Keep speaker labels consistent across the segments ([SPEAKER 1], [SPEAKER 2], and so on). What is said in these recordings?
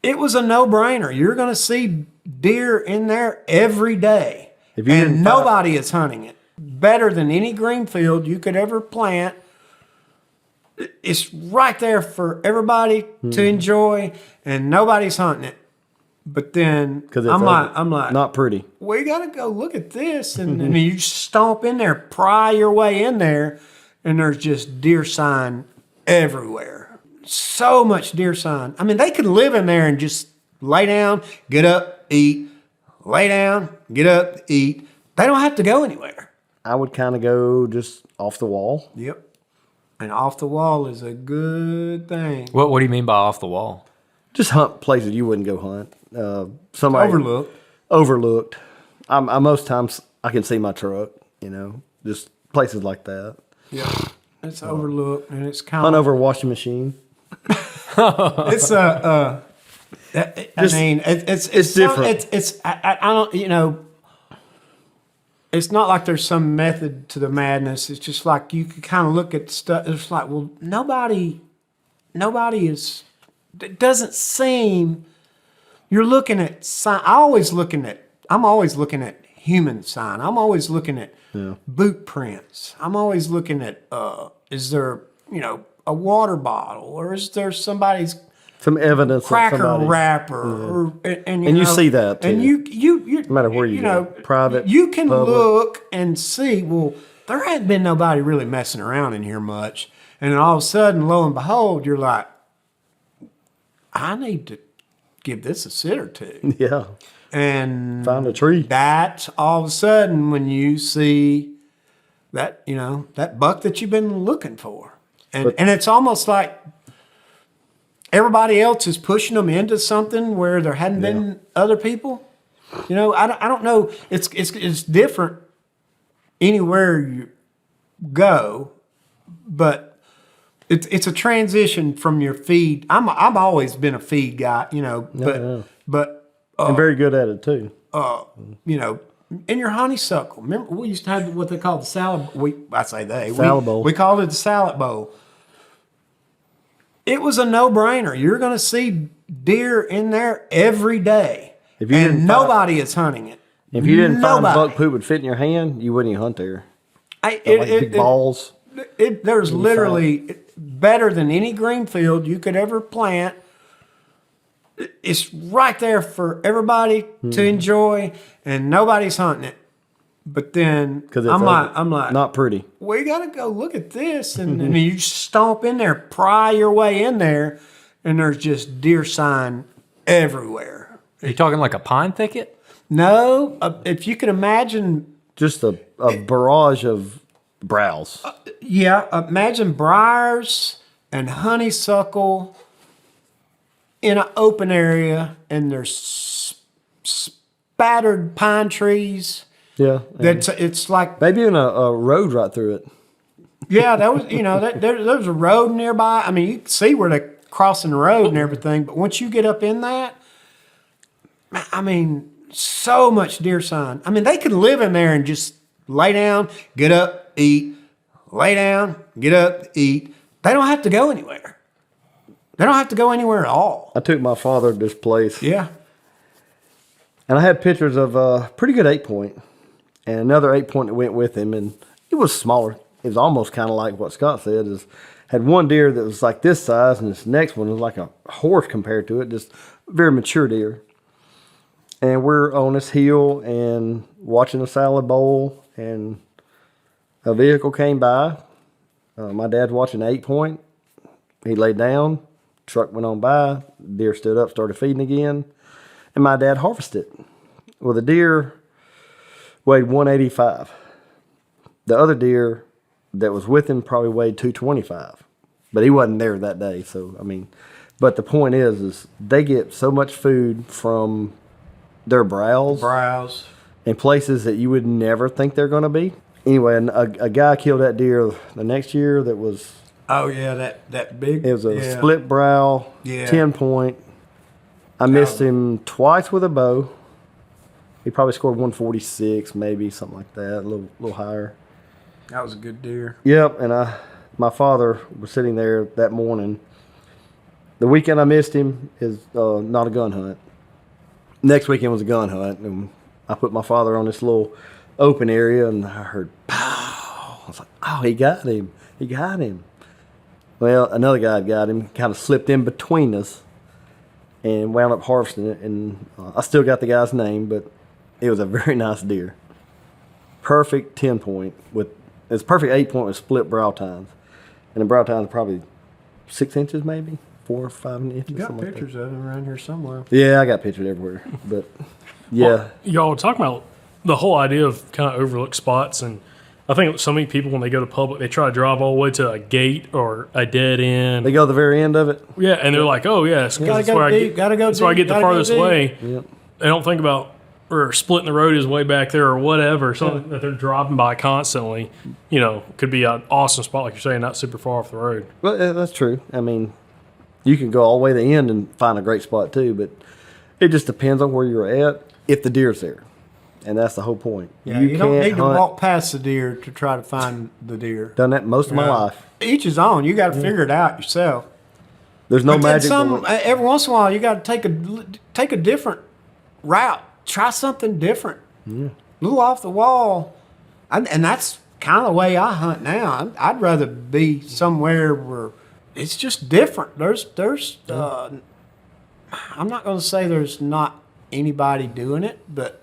[SPEAKER 1] It was a no-brainer. You're going to see deer in there every day,
[SPEAKER 2] If you didn't
[SPEAKER 1] and nobody is hunting it. Better than any green field you could ever plant. It's right there for everybody to enjoy, and nobody's hunting it. But then I'm like,
[SPEAKER 2] not pretty.
[SPEAKER 1] we got to go look at this. And you stomp in there, pry your way in there, and there's just deer sign everywhere. So much deer sign. I mean, they could live in there and just lay down, get up, eat, lay down, get up, eat. They don't have to go anywhere.
[SPEAKER 2] I would kind of go just off the wall.
[SPEAKER 1] Yep. And off the wall is a good thing.
[SPEAKER 3] What do you mean by off the wall?
[SPEAKER 2] Just hunt places you wouldn't go hunt. Somebody
[SPEAKER 1] Overlooked.
[SPEAKER 2] I most times I can see my truck. Just places like that.
[SPEAKER 1] Yeah. It's overlooked, and it's kind
[SPEAKER 2] Hunt
[SPEAKER 1] of
[SPEAKER 2] over a washing machine.
[SPEAKER 1] it's I mean, it's
[SPEAKER 2] different.
[SPEAKER 1] I don't. It's not like there's some method to the madness. It's just like you can kind of look at stuff. It's like, well, nobody is. It doesn't seem. You're looking at sign. I'm always looking at human sign. I'm always looking at boot prints. I'm always looking at is there a water bottle, or is there somebody's
[SPEAKER 2] Some evidence.
[SPEAKER 1] cracker wrapper, and
[SPEAKER 2] you see that, too.
[SPEAKER 1] and you
[SPEAKER 2] No matter where you go, private,
[SPEAKER 1] you can
[SPEAKER 2] public.
[SPEAKER 1] look and see. Well, there hadn't been nobody really messing around in here much, and then all of a sudden, lo and behold, you're like, I need to give this a sit or two,
[SPEAKER 2] Yeah.
[SPEAKER 1] and
[SPEAKER 2] Find a tree.
[SPEAKER 1] That's all of a sudden when you see that that buck that you've been looking for, and it's almost like everybody else is pushing them into something where there hadn't been other people. I don't know. It's different anywhere you go, but it's a transition from your feed. I've always been a feed guy, but
[SPEAKER 2] I'm very good at it too.
[SPEAKER 1] in your honeysuckle. Remember, we used to have what they call the salad.
[SPEAKER 2] Salad bowl.
[SPEAKER 1] We called it the salad bowl. It was a no-brainer. You're going to see deer in there every day, and nobody is hunting it.
[SPEAKER 2] If you didn't find a buck poop would fit in your hand, you wouldn't even hunt there. Big balls.
[SPEAKER 1] There's literally better than any green field you could ever plant. It's right there for everybody to enjoy, and nobody's hunting it. But then I'm like,
[SPEAKER 2] not pretty.
[SPEAKER 1] We got to go look at this, and you stomp in there, pry your way in there, and there's just deer sign everywhere.
[SPEAKER 3] Are you talking like a pine thicket?
[SPEAKER 1] No, if you can imagine.
[SPEAKER 2] Just a barrage of browse.
[SPEAKER 1] Imagine briars and honeysuckle in an open area, and there's spattered pine trees.
[SPEAKER 2] Yeah.
[SPEAKER 1] It's like
[SPEAKER 2] maybe even a road right through it.
[SPEAKER 1] Yeah, that was there's a road nearby. I mean, you can see where they're crossing the road and everything, but once you get up in that, I mean, so much deer sign. I mean, they could live in there and just lay down, get up, eat, lay down, get up, eat. They don't have to go anywhere. They don't have to go anywhere at all.
[SPEAKER 2] I took my father to this place.
[SPEAKER 1] Yeah.
[SPEAKER 2] And I had pictures of a pretty good 8-point and another 8-point that went with him. And it was smaller. It was almost kind of like what Scott said. Had one deer that was like this size, and this next one was like a horse compared to it. Just very mature deer. And we're on this hill and watching a salad bowl, and a vehicle came by. My dad's watching an 8-point. He laid down. Truck went on by. Deer stood up, started feeding again. And my dad harvested it. Well, the deer weighed 185. The other deer that was with him probably weighed 225. But he wasn't there that day. So, I mean, but the point is they get so much food from their browse in places that you would never think they're going to be. Anyway, a guy killed that deer the next year that was...
[SPEAKER 1] Oh, yeah, that big...
[SPEAKER 2] It was a split brow, 10-point. I missed him twice with a bow. He probably scored 146, maybe, something like that, a little higher.
[SPEAKER 1] That was a good deer.
[SPEAKER 2] Yep, and my father was sitting there that morning, The weekend I missed him is not a gun hunt. Next weekend was a gun hunt, and I put my father on this little open area, and I heard pow. I was like, oh, he got him. He got him. Well, another guy had got him, kind of slipped in between us, and wound up harvesting it. And I still got the guy's name, but it was a very nice deer. Perfect 10 point it's perfect 8 point with split brow tines, and the brow tines are probably 6 inches, maybe 4 or 5 inches.
[SPEAKER 1] You got
[SPEAKER 2] something like
[SPEAKER 1] pictures of him around here somewhere.
[SPEAKER 2] that. Yeah, I got pictures everywhere, but yeah.
[SPEAKER 4] Well, y'all were talking about the whole idea of kind of overlooked spots, and I think so many people when they go to public, they try to drive all the way to a gate or a dead end.
[SPEAKER 2] They go to the very end of it.
[SPEAKER 4] Yeah, and they're like, "Oh yes, because
[SPEAKER 1] Gotta
[SPEAKER 4] that's
[SPEAKER 1] go
[SPEAKER 4] where I
[SPEAKER 1] deep,
[SPEAKER 4] get.
[SPEAKER 1] gotta go
[SPEAKER 4] That's where I
[SPEAKER 1] deep,
[SPEAKER 4] get the
[SPEAKER 1] gotta go
[SPEAKER 4] farthest
[SPEAKER 1] deep.
[SPEAKER 4] way."
[SPEAKER 2] Yep.
[SPEAKER 4] They don't think about or splitting the road is way back there or whatever. Something that they're dropping by constantly. You know, could be an awesome spot, like you're saying, not super far off the road.
[SPEAKER 2] Well, that's true. I mean, you can go all the way to the end and find a great spot too, but it just depends on where you're at if the deer's there, and that's the whole point.
[SPEAKER 1] Yeah, you don't
[SPEAKER 2] can't
[SPEAKER 1] need to
[SPEAKER 2] hunt-
[SPEAKER 1] walk past the deer to try to find the deer.
[SPEAKER 2] Done that most of my
[SPEAKER 1] Yeah.
[SPEAKER 2] life.
[SPEAKER 1] Each his own. You got to figure it out yourself.
[SPEAKER 2] There's no
[SPEAKER 1] But then
[SPEAKER 2] magic.
[SPEAKER 1] some,
[SPEAKER 2] bullet.
[SPEAKER 1] every once in a while, you got to take a different route. Try something different. A little off the wall, and that's kind of the way I hunt now. I'd rather be somewhere where it's just different. I'm not going to say there's not anybody doing it, but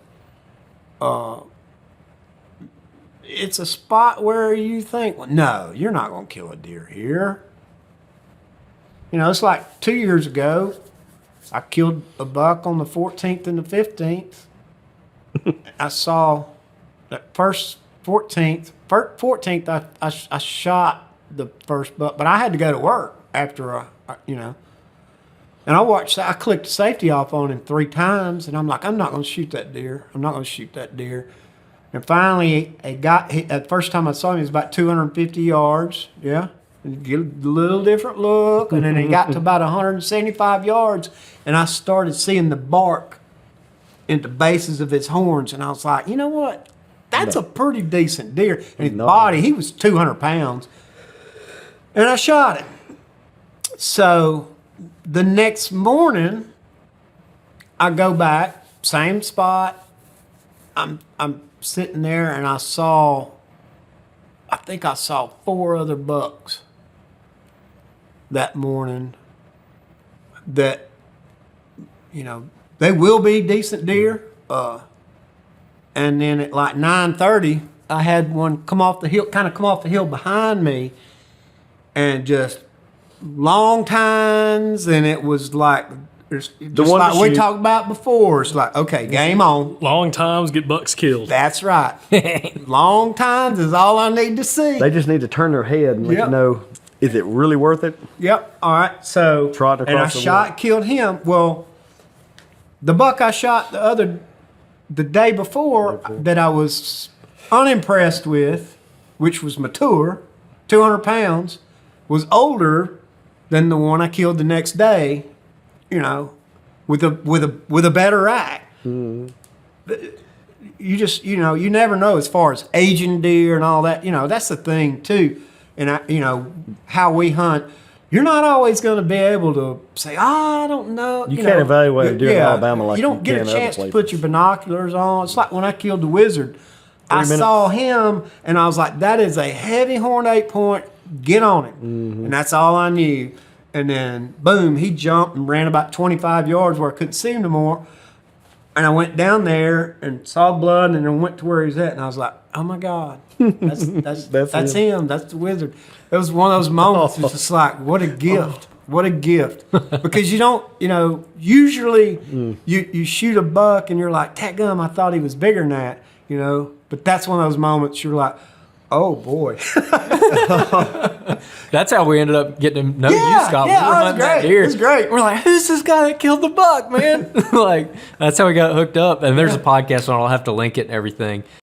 [SPEAKER 1] it's a spot where you think, well, no, you're not going to kill a deer here. You know, it's like 2 years ago, I killed a buck on the 14th and the 15th. I saw that first 14th, I shot the first buck, but I had to go to work after and I watched that. I clicked the safety off on him 3 times, and I'm like, I'm not going to shoot that deer. I'm not going to shoot that deer. And finally, the first time I saw him, he was about 250 yards. Yeah. And get a little different look. And then he got to about 175 yards, and I started seeing the bark in the bases of his horns. And I was like, you know what? That's a pretty decent deer. And his body, he was 200 pounds. And I shot him. So the next morning, I go back, same spot. I'm sitting there, and I think I saw 4 other bucks that morning that, they will be decent deer. And then at like 9:30, I had one come off the hill behind me, and just long tines, and it was like, just
[SPEAKER 2] one
[SPEAKER 1] like
[SPEAKER 2] to
[SPEAKER 1] we
[SPEAKER 2] shoot.
[SPEAKER 1] talked about before. It's like, okay, game on.
[SPEAKER 4] Long times get bucks killed.
[SPEAKER 1] That's right. Long times is all I need to see.
[SPEAKER 2] They just need to turn their head and let
[SPEAKER 1] Yep.
[SPEAKER 2] you know, is it really worth it?
[SPEAKER 1] Yep. All right. So,
[SPEAKER 2] Trotting
[SPEAKER 1] and I
[SPEAKER 2] across the
[SPEAKER 1] shot, killed him. Well, the buck I shot the day before that I was unimpressed with, which was mature, 200 pounds, was older than the one I killed the next day. With a better rack. You just, you never know as far as aging deer and all that. That's the thing too. And how we hunt, you're not always going to be able to say, I don't know.
[SPEAKER 2] You can't evaluate a deer in Alabama like
[SPEAKER 1] you don't
[SPEAKER 2] you
[SPEAKER 1] get
[SPEAKER 2] can
[SPEAKER 1] a
[SPEAKER 2] other
[SPEAKER 1] chance to
[SPEAKER 2] places.
[SPEAKER 1] put your binoculars on. It's like when I killed the wizard. I
[SPEAKER 2] minutes.
[SPEAKER 1] saw him and I was like, that is a heavy horn 8-point. Get on him. And that's all I knew. And then, boom, he jumped and ran about 25 yards where I couldn't see him no more. And I went down there and saw blood, and then went to where he was at. And I was like, oh, my God. That's
[SPEAKER 2] That's
[SPEAKER 1] him. That's the wizard. It was one of those moments. It's just like, what a gift. What a gift. Because you don't, usually you shoot a buck and you're like, dadgum, I thought he was bigger than that, But that's one of those moments you're like, oh, boy.
[SPEAKER 3] That's how we ended up getting to know you, Scott.
[SPEAKER 1] Yeah,
[SPEAKER 3] We were
[SPEAKER 1] it was
[SPEAKER 3] hunting that
[SPEAKER 1] great.
[SPEAKER 3] deer.
[SPEAKER 1] It was great.
[SPEAKER 3] We're like, who's this guy that killed the buck, man? Like, that's how we got hooked up. And there's a podcast on. I'll have to link it and everything.